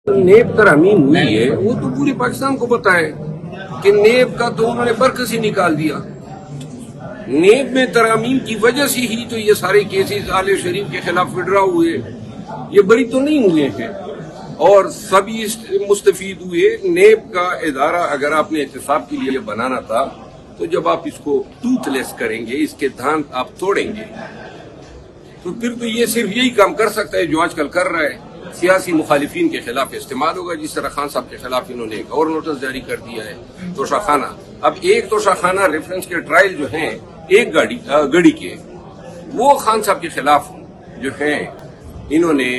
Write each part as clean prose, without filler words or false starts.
NAB ترامیم ہوئی ہے وہ تو پورے پاکستان کو پتا ہے کہ نیب کا تو انہوں نے برکس ہی نکال دیا. نیب میں ترامیم کی وجہ سے ہی تو یہ سارے کیسز آل شریف کے خلاف وڈرا ہوئے. یہ بری تو نہیں ہوئے ہیں اور سبھی مستفید ہوئے. نیب کا ادارہ اگر آپ نے احتساب کے لیے بنانا تھا تو جب آپ اس کو ٹوتھ لیس کریں گے, اس کے دانت آپ توڑیں گے, تو پھر تو یہ صرف یہی کام کر سکتا ہے جو آج کل کر رہا ہے, سیاسی مخالفین کے خلاف استعمال ہوگا. جس طرح خان صاحب کے خلاف انہوں نے ایک اور نوٹس جاری کر دیا ہے توشہ خانہ. اب ایک توشہ خانہ ریفرنس کے ٹرائل جو ہیں ایک گڑی کے, وہ خان صاحب کے خلاف جو ہیں انہوں نے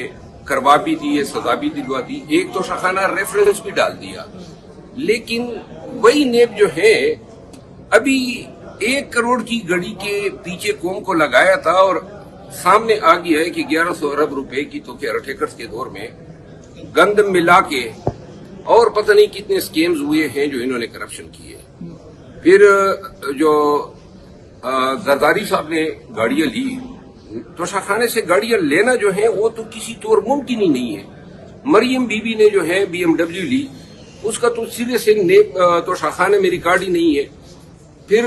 کروا بھی دی, سزا بھی دلوا دی. ایک توشہ خانہ ریفرنس بھی ڈال دیا. لیکن وہی نیب جو ہے ابھی 1 کروڑ کی گڑی کے پیچھے قوم کو لگایا تھا اور سامنے آ گیا ہے کہ 1100 ارب روپے کی تو کیئر ٹیکرز کے دور میں گند ملا کے اور پتہ نہیں کتنے سکیمز ہوئے ہیں جو انہوں نے کرپشن کیے. پھر جو زرداری صاحب نے گاڑیاں لی, توشہ خانے سے گاڑیاں لینا جو ہے وہ تو کسی طور ممکن ہی نہیں ہے. مریم بی بی نے جو ہے BMW لی, اس کا تو سرے سے توشہ خانے میں ریکارڈ ہی نہیں ہے. پھر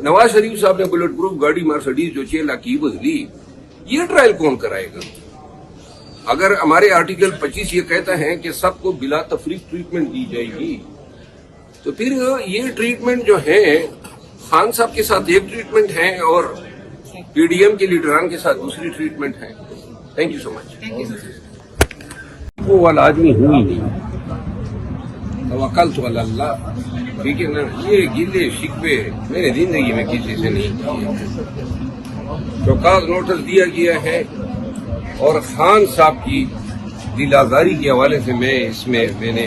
نواز شریف صاحب نے بلٹ پروف گاڑی مرسڈیز جو 6 لاکھ کی لی. یہ ٹرائل کون کرائے گا؟ اگر ہمارے آرٹیکل 25 یہ کہتا ہے کہ سب کو بلا تفریق ٹریٹمنٹ دی جائے گی, تو پھر یہ ٹریٹمنٹ جو ہے خان صاحب کے ساتھ ایک ٹریٹمنٹ ہے اور پی ڈی ایم کے لیڈران کے ساتھ دوسری ٹریٹمنٹ ہے. تھینک یو سو مچ. وہ والا آدمی ہوں ہی نہیں, توکل تو اللہ. ٹھیک ہے نا, یہ گلے شکوے میں نے زندگی میں کسی سے نہیں کیے. چوکاز نوٹس دیا گیا ہے اور خان صاحب کی دل آزاری کے حوالے سے میں نے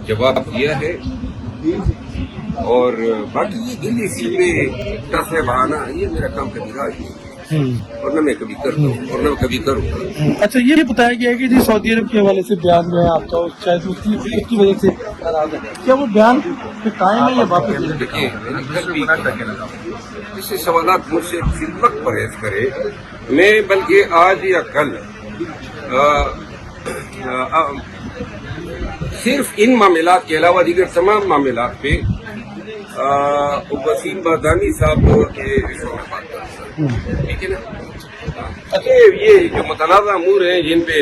جواب دیا ہے. اور باقی یہ گلی شکوے ٹسے بہانا یہ میرا کام کبھی رہا نہیں, اور نہ میں کبھی کرتا ہوں اور نہ کبھی کروں گا. اچھا, یہ بتایا گیا ہے کہ جی سعودی عرب کے حوالے سے بیان جو ہے آپ کا شاید اس کی وجہ سے ناراض ہے, کیا وہ بیان قائم ہے یا واپس؟ دیکھیے اس سوالات مجھ سے فی الوقت پرہیز کرے. میں بلکہ آج یا کل صرف ان معاملات کے علاوہ دیگر تمام معاملات پہ وسیم بادانی صاحب کے بات کرتا ہوں. ٹھیک ہے نا. یہ جو متنازع امور ہیں جن پہ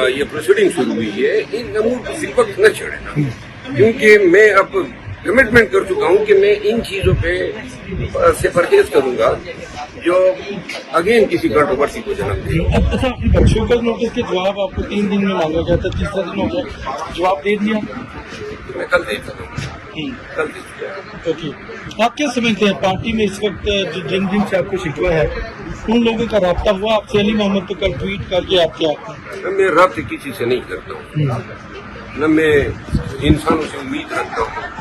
یہ پروسیڈنگ شروع ہوئی ہے, ان امور کو فی الوقت نہ چھیڑے, کیونکہ میں اب کمٹمنٹ کر چکا ہوں کہ میں ان چیزوں پہ سے پرہیز کروں گا جو اگین کسی کنٹروورسی کو جنم دے. اچھا, شوکت نوٹس کے جواب آپ کو 3 دن میں مانگا گیا تھا, تیسرا دن ہو گیا, جواب دے دیا؟ میں کل دے سکوں گا. کل دے اوکے. آپ کیا سمجھتے ہیں پارٹی میں اس وقت جن سے آپ کو شکوہ ہے ان لوگوں کا رابطہ ہوا؟ آپ سے علی محمد تو کل ٹویٹ کر کے آپ کیا؟ میں رابطے کسی سے نہیں کرتا ہوں, نہ میں انسانوں سے امید رکھتا ہوں.